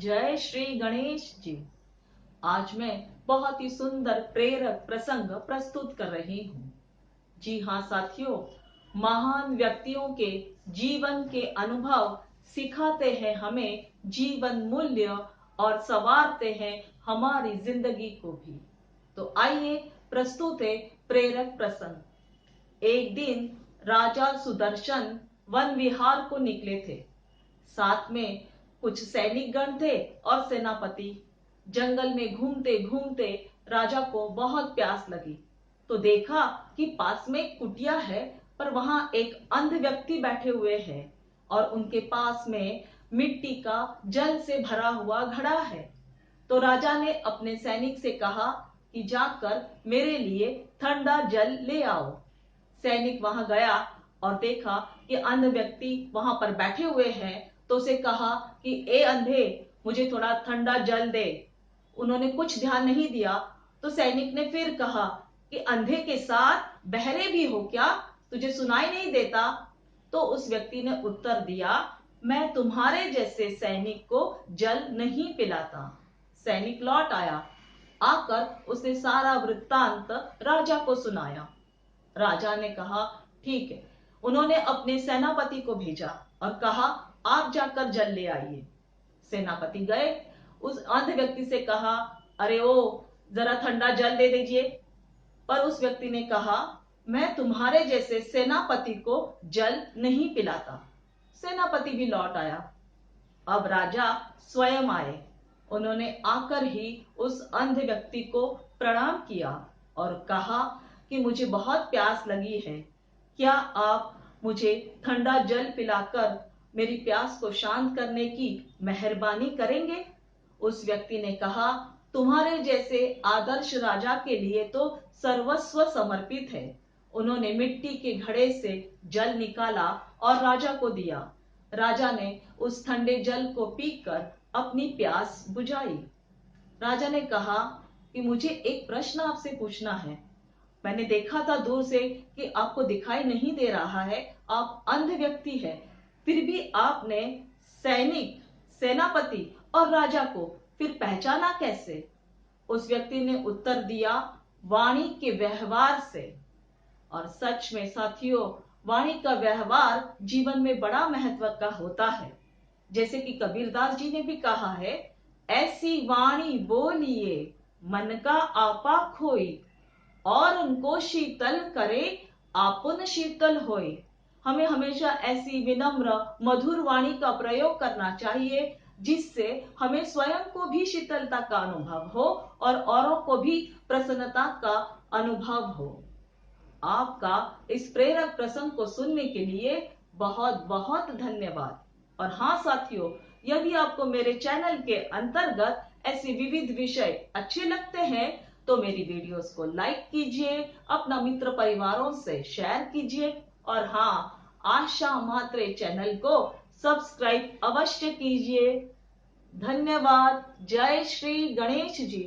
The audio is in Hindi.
जय श्री गणेश जी। आज मैं बहुत ही सुंदर प्रेरक प्रसंग प्रस्तुत कर रही हूँ। जी हाँ साथियों, महान व्यक्तियों के जीवन के अनुभव सिखाते हैं हमें जीवन मूल्य और संवारते हैं हमारी जिंदगी को भी। तो आइए प्रस्तुत है प्रेरक प्रसंग। एक दिन राजा सुदर्शन वन विहार को निकले थे। साथ में कुछ सैनिक गण थे और सेनापति। जंगल में घूमते घूमते राजा को बहुत प्यास लगी तो देखा कि पास में एक कुटिया है, पर वहां एक अंध व्यक्ति बैठे हुए हैं और उनके पास में मिट्टी का जल से भरा हुआ घड़ा है। तो राजा ने अपने सैनिक से कहा कि जाकर मेरे लिए ठंडा जल ले आओ। सैनिक वहां गया और देखा कि अंध व्यक्ति वहां पर बैठे हुए हैं, तो उसे कहा कि ए अंधे, मुझे थोड़ा ठंडा जल दे। उन्होंने कुछ ध्यान नहीं दिया। तो सैनिक ने फिर कहा कि अंधे के साथ बहरे भी हो क्या, तुझे सुनाई नहीं देता? तो उस व्यक्ति ने उत्तर दिया, मैं तुम्हारे जैसे सैनिक को जल नहीं पिलाता। सैनिक लौट आया। आकर उसने सारा वृत्तांत राजा को सुनाया। राजा ने कहा ठीक है। उन्होंने अपने सेनापति को भेजा और कहा आप जाकर जल ले आइए। सेनापति गए, उस अंध व्यक्ति से कहा अरे ओ, जरा ठंडा जल दे दीजिए। पर उस व्यक्ति ने कहा मैं तुम्हारे जैसे सेनापति को जल नहीं पिलाता। सेनापति भी लौट आया। अब राजा स्वयं आए। उन्होंने आकर ही उस अंध व्यक्ति को प्रणाम किया और कहा कि मुझे बहुत प्यास लगी है, क्या आप मुझे ठंडा जल पिलाकर मेरी प्यास को शांत करने की मेहरबानी करेंगे? उस व्यक्ति ने कहा तुम्हारे जैसे आदर्श राजा के लिए तो सर्वस्व समर्पित है। उन्होंने मिट्टी के घड़े से जल निकाला और राजा को दिया। राजा ने उस ठंडे जल को पीकर अपनी प्यास बुझाई। राजा ने कहा कि मुझे एक प्रश्न आपसे पूछना है। मैंने देखा था दूर से कि आपको दिखाई नहीं दे रहा है, आप अंध व्यक्ति हैं, फिर भी आपने सैनिक, सेनापति और राजा को फिर पहचाना कैसे? उस व्यक्ति ने उत्तर दिया, वाणी के व्यवहार से। और सच में साथियों, वाणी का व्यवहार जीवन में बड़ा महत्व का होता है। जैसे कि कबीरदास जी ने भी कहा है, ऐसी वाणी बोलिए मन का आपा खोई, और उनको शीतल करे आपुन शीतल होए। हमें हमेशा ऐसी विनम्र मधुर वाणी का प्रयोग करना चाहिए जिससे हमें स्वयं को भी शीतलता का अनुभव हो और औरों को भी प्रसन्नता का अनुभव हो। आपका इस प्रेरक प्रसंग को सुनने के लिए बहुत बहुत धन्यवाद। और हाँ साथियों, यदि आपको मेरे चैनल के अंतर्गत ऐसे विविध विषय अच्छे लगते हैं तो मेरी वीडियोस को लाइक कीजिए, अपना मित्र परिवारों से शेयर कीजिए और हाँ, आशा मात्रे चैनल को सब्सक्राइब अवश्य कीजिए। धन्यवाद। जय श्री गणेश जी।